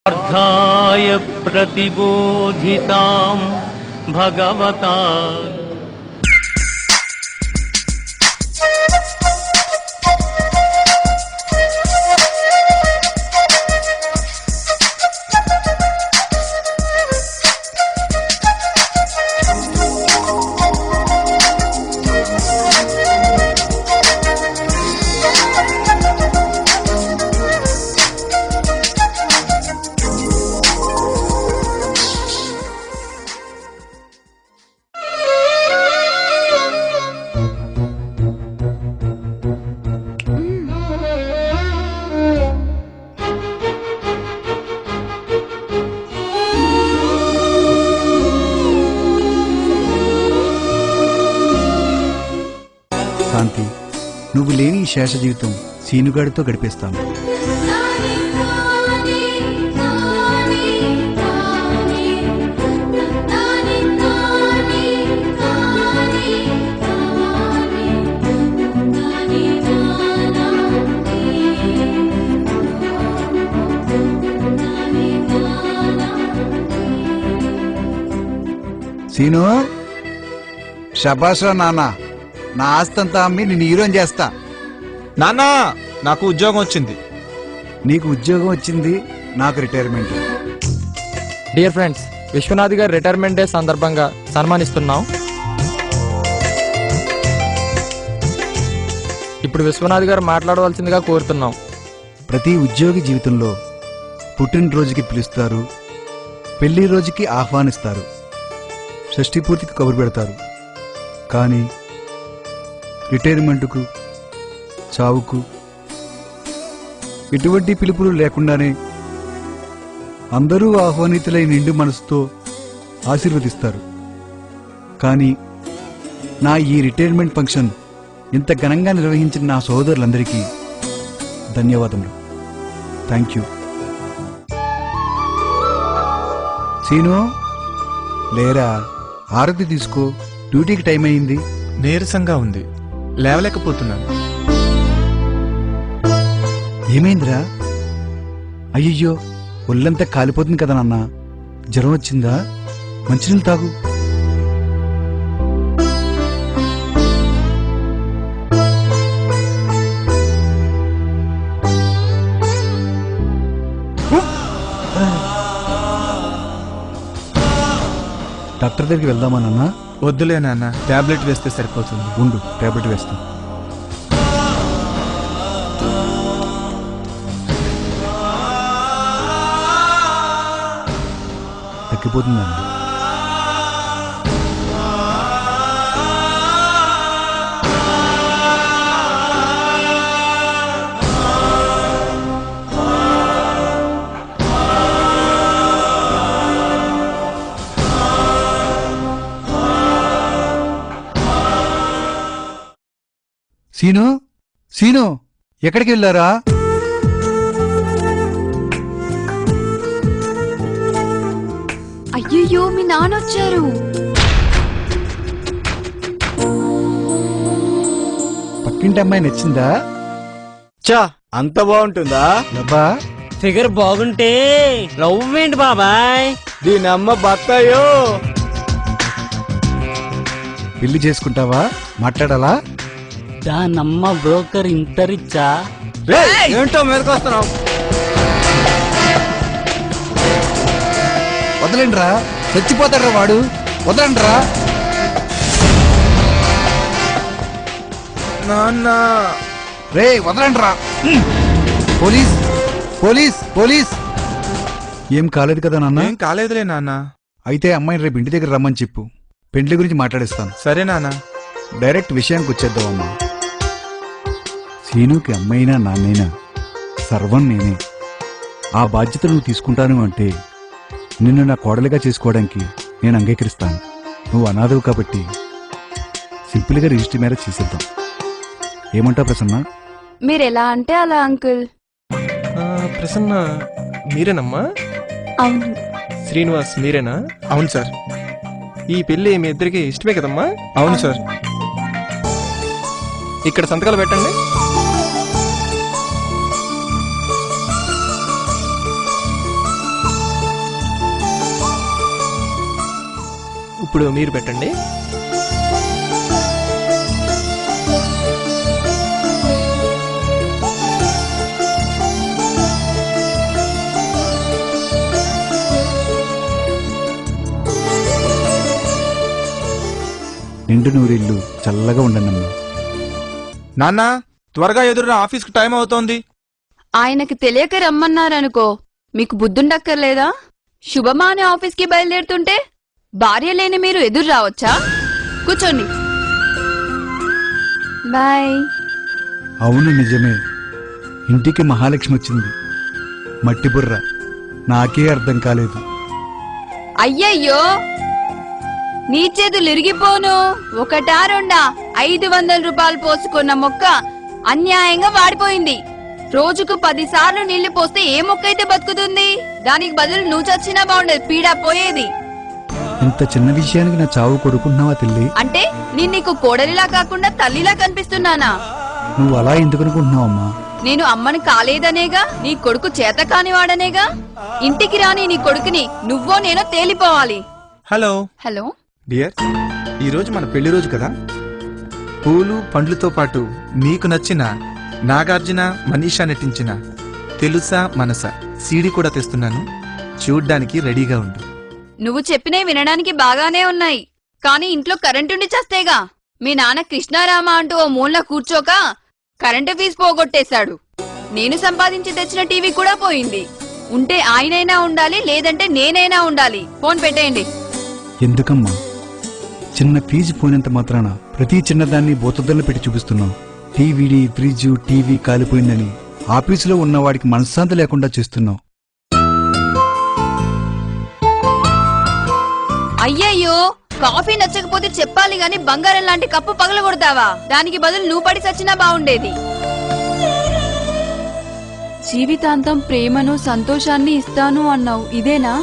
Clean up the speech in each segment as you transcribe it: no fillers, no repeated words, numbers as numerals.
అర్థాయ ప్రతిబోధితాం భగవతా శాంతి, నువ్వు లేని ఈ శేష జీవితం సీనుగాడితో గడిపేస్తాను. సీను, శబాషో నాన్న, నా ఆస్తంతా అమ్మి నేను హీరోని చేస్తా. నాన్నా, నాకు ఉద్యోగం వచ్చింది. నీకు ఉద్యోగం వచ్చింది, నాకు రిటైర్మెంట్. డియర్ ఫ్రెండ్స్, విశ్వనాథ్ గారి రిటైర్మెంట్ డే సందర్భంగా సన్మానిస్తున్నాం. ఇప్పుడు విశ్వనాథ్ గారు మాట్లాడవలసిందిగా కోరుతున్నాం. ప్రతి ఉద్యోగి జీవితంలో పుట్టినరోజుకి పిలుస్తారు, పెళ్లి రోజుకి ఆహ్వానిస్తారు, షష్ఠి పూర్తికి కబురు పెడతారు. కానీ రిటైర్మెంట్కు, చావుకు ఎటువంటి పిలుపులు లేకుండానే అందరూ ఆహ్వానితులై నిండు మనసుతో ఆశీర్వదిస్తారు. కానీ నా ఈ రిటైర్మెంట్ ఫంక్షన్ ఇంత ఘనంగా నిర్వహించిన నా సోదరులందరికీ ధన్యవాదములు. Thank you. సీను, లేరా, ఆరతి తీసుకో, డ్యూటీకి టైం అయింది. నీరసంగా ఉంది, లేవలేకపోతున్నాను. ఏమైందిరా? అయ్యయ్యో, ఒళ్ళంతా కాలిపోతుంది కదా నాన్న. జ్వరం వచ్చిందా? మంచినీళ్ళు తాగు. డాక్టర్ దగ్గరికి వెళ్దామా నాన్న? వద్దులే నాన్న, టాబ్లెట్ వేస్తే సరిపోతుంది. ఉండు, టాబ్లెట్ వేస్తాం. తగ్గిపోతుందండి. సీను, సీను, ఎక్కడికి వెళ్ళారా? అయ్యయ్యో, మీ నాన్న వచ్చారు. పక్కింటి అమ్మాయి నచ్చిందా? చా, అంత బాగుంటుందా? అబ్బా, ఫిగర్ బాగుంటే లవ్ ఏంటి బాబాయ్? దీని అమ్మ బత్తాయో. పెళ్లి చేసుకుంటావా? మాట్లాడాలా? దానమ్మ బ్రోకర్ ఇంత రిచ్చా? ఏంటో మీదకొస్తున్నావు? వదలండిరా, చచ్చిపోతాడ్రా వాడు. వదలండిరా. నాన్న, రే, వదలండిరా. Police, police, police. ఏం కాలేదు కదా నాన్న? ఏం కాలేదులే నాన్న. అయితే అమ్మాయిని రేపు ఇంటి దగ్గర రమ్మని చెప్పు. పెండ్లి గురించి మాట్లాడిస్తాను. సరే నాన్న. డైరెక్ట్ విషయానికి వచ్చేద్దాం అమ్మా. సీనుకి అమ్మైనా నాన్నైనా సర్వం నేనే. ఆ బాధ్యత నువ్వు తీసుకుంటాను అంటే నిన్ను నా కోడలిగా చేసుకోవడానికి నేను అంగీకరిస్తాను. నువ్వు అనాథవు కాబట్టి సింపుల్గా రిజిస్టర్ మ్యారేజ్ చేసేద్దాం. ఏమంటావు ప్రసన్న? మీరెలా అంటే అలా అంకుల్. ప్రసన్న మీరేనమ్మా? అవును. శ్రీనివాస్ మీరేనా? అవును సార్. ఈ పెళ్లి మీ ఇద్దరికి ఇష్టమే కదమ్మా? అవును సార్. ఇక్కడ సంతకాలు పెట్టండి. ఇప్పుడు మీరు పెట్టండి. నిండు నూరిల్లు చల్లగా ఉండనమ్మా. నాన్న త్వరగా ఎదురురా, ఆఫీస్కి టైం అవుతోంది. ఆయనకి తెలియక రమ్మన్నారనుకో, మీకు బుద్ధుండక్కర్లేదా? శుభమా అనే ఆఫీస్కి బయలుదేరుతుంటే భార్య లేని మీరు ఎదురు రావచ్చా? కూర్చోండి. బాయ్. అవును నిజమే, ఇంటికి మహాలక్ష్మి వచ్చింది. మట్టి బుర్ర నాకే అర్థం కాలేదు. అయ్యయ్యో, నీ చేతులు ఇరిగిపోను. ఒకటా రెండా 500 రూపాయలు పోసుకున్న మొక్క అన్యాయంగా వాడిపోయింది. రోజుకు 10 సార్లు నీళ్లు పోస్తే ఏ మొక్క అయితే బతుకుతుంది? దానికి బదులు నువ్వు చచ్చినా బాగుండేది, పీడా పోయేది. ఇంత చిన్న విషయానికి నా చావు కొడుకుంటున్నావా తల్లి? అంటే నేను నీకు కోడలిలా కాకుండా తల్లిలా కనిపిస్తున్నానా? నువ్వు అలా ఎందుకు అనుకుంటున్నావమ్మా? నేను అమ్మని కాలేదనేగా, నీ కొడుకు చేత కానివాడనేగా. ఇంటికి రాని నీ కొడుకుని నువ్వో నేనో తేలిపోవాలి. హలో హలో డియర్, ఈరోజు మన పెళ్లి రోజు కదా. పూలు పండ్లతో పాటు నీకు నచ్చిన నాగార్జున మనీషా నటించిన తెలుసా మనసా సీడీ కూడా తెస్తున్నాను. చూడ్డానికి రెడీగా ఉండు. నువ్వు చెప్పినే వినడానికి బాగానే ఉన్నాయి, కానీ ఇంట్లో కరెంటుండి చేస్తేగా. మీ నాన్న కృష్ణారామ అంటూ ఓ మూల కూర్చోక కరెంటు ఫీజు పోగొట్టేశాడు. నేను సంపాదించి తెచ్చిన టీవీ కూడా పోయింది. ఉంటే ఆయనైనా ఉండాలి, లేదంటే నేనైనా ఉండాలి. ఫోన్ పెట్టేయండి. ఎందుకమ్మా చిన్న ఫీజు పోయినంత మాత్రాన ప్రతి చిన్నదాన్ని బోతద్దల్లో పెట్టి చూపిస్తున్నావు? టీవీడి ఫ్రిడ్జ్ టీవీ కాలిపోయిందని ఆఫీసులో ఉన్నవాడికి మనశ్శాంతి లేకుండా చేస్తున్నావు. అయ్యయ్యో, కాఫీ నచ్చకపోతే చెప్పాలి గాని బంగారం లాంటి కప్పు పగలగొడతావా? దానికి బదులు నువ్వు పడి చచ్చినా బాగుండేది. జీవితాంతం ప్రేమను సంతోషాన్ని ఇస్తాను అన్నావు, ఇదేనా?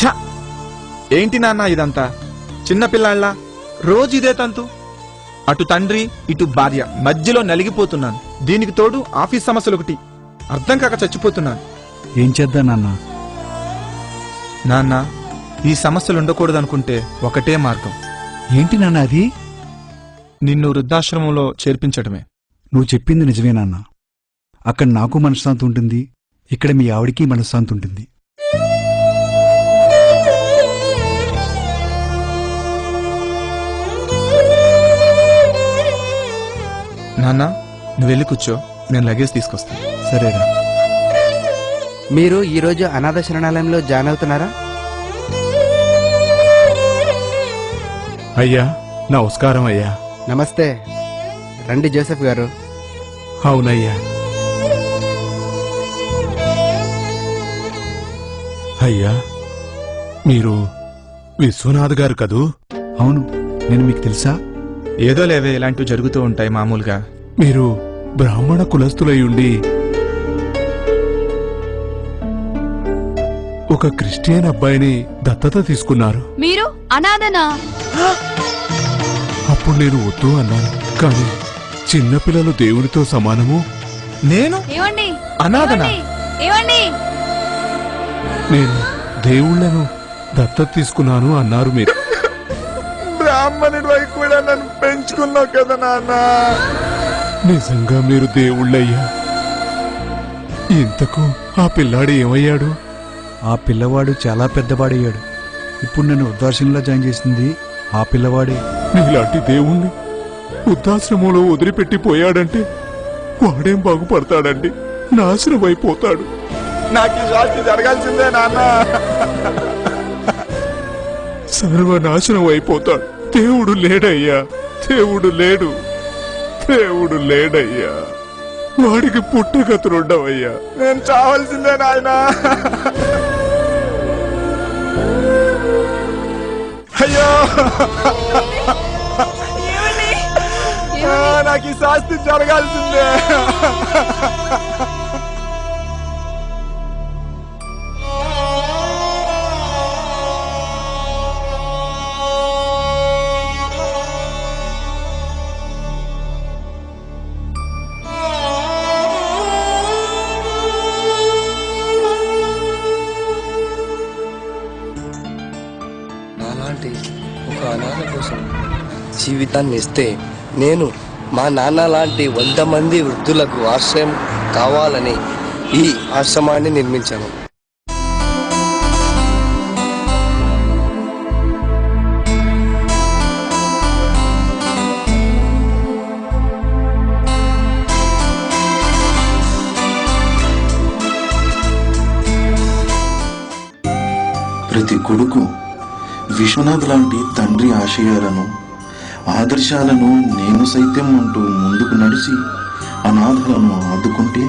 ఛ! ఏంటి నాన్న ఇదంతా? చిన్నపిల్లాళ్ళ రోజు ఇదే తంతు. అటు తండ్రి ఇటు భార్య మధ్యలో నలిగిపోతున్నాను. దీనికి తోడు ఆఫీస్ సమస్యలు ఒకటి. అర్థం కాక చచ్చిపోతున్నాను. ఏం చేద్దా నాన్న? నాన్న, ఈ సమస్యలు ఉండకూడదనుకుంటే ఒకటే మార్గం. ఏంటి నాన్న అది? నిన్ను వృద్ధాశ్రమంలో చేర్పించడమే. నువ్వు చెప్పింది నిజమే నాన్న. అక్కడ నాకు మనశ్శాంతి ఉంటుంది, ఇక్కడ మీ ఆవిడికి మనశ్శాంతి ఉంటుంది. నాన్న, నువ్వు వెళ్ళి కూర్చో, నేను లగేజ్ తీసుకొస్తాను. సరేరా. మీరు ఈరోజు అనాథ శరణాలయంలో జాయిన్ అవుతున్నారా? అయ్యా నమస్కారం అయ్యా. నమస్తే, రండి జోసెఫ్ గారు. అవునయ్యా. అయ్యా మీరు విశ్వనాథ్ గారు కదూ? అవును, నేను మీకు తెలుసా? ఏదో లేవే, ఇలాంటివి జరుగుతూ ఉంటాయి మామూలుగా. మీరు బ్రాహ్మణ కులస్తులై ఉండి ఒక క్రిస్టియన్ అబ్బాయిని దత్తత తీసుకున్నారు. మీరు అనాథనా? అప్పుడు నేను వద్దు అన్నాను, కానీ చిన్నపిల్లలు దేవునితో సమానము. నేను ఏమండి? అనాథనా? ఏమండి? నేను దేవుళ్లను దత్తత తీసుకున్నాను అన్నారు మీరు. బ్రాహ్మణుడు అయి కూడా నన్ను పెంచుకున్నావు కదా నాన్న. నిజంగా మీరు దేవుళ్ళయ్యా. ఇంతకు ఆ పిల్లాడు ఏమయ్యాడు? ఆ పిల్లవాడు చాలా పెద్దవాడయ్యాడు. ఇప్పుడు నన్ను వృద్ధాశ్రమంలో జాయిన్ చేసింది ఆ పిల్లవాడే. నీలాంటి దేవుణ్ణి వృద్ధాశ్రమంలో వదిలిపెట్టి పోయాడంటే వాడేం బాగుపడతాడండి? నాశనం అయిపోతాడు. నాకు ఈ శాస్తి జరగాల్సిందే నాన్న. సర్వనాశనం అయిపోతాడు. దేవుడు లేడయ్యా, దేవుడు లేడు, దేవుడు లేడయ్యా. వాడికి పుట్టగతులుండవయ్యా. నేను చావాల్సిందే నాయన. అయ్యో, నాకు ఈ శాస్తి జరగాల్సిందే. జీవితాన్ని ఇస్తే నేను మా నాన్న లాంటి 100 మంది వృద్ధులకు ఆశ్రయం కావాలని ఈ ఆశ్రమాన్ని నిర్మించాను. ప్రతి కొడుకు విశ్వనాథ్ లాంటి తండ్రి ఆశయాలను ఆదర్శాలను నేను సైతం అంటూ ముందుకు నడిచి అనాథలను ఆదుకుంటే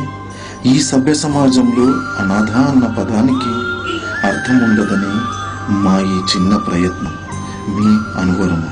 ఈ సభ్య సమాజంలో అనాథ అన్న పదానికి అర్థం ఉండదని మా ఈ చిన్న ప్రయత్నం. మీ అనువరము.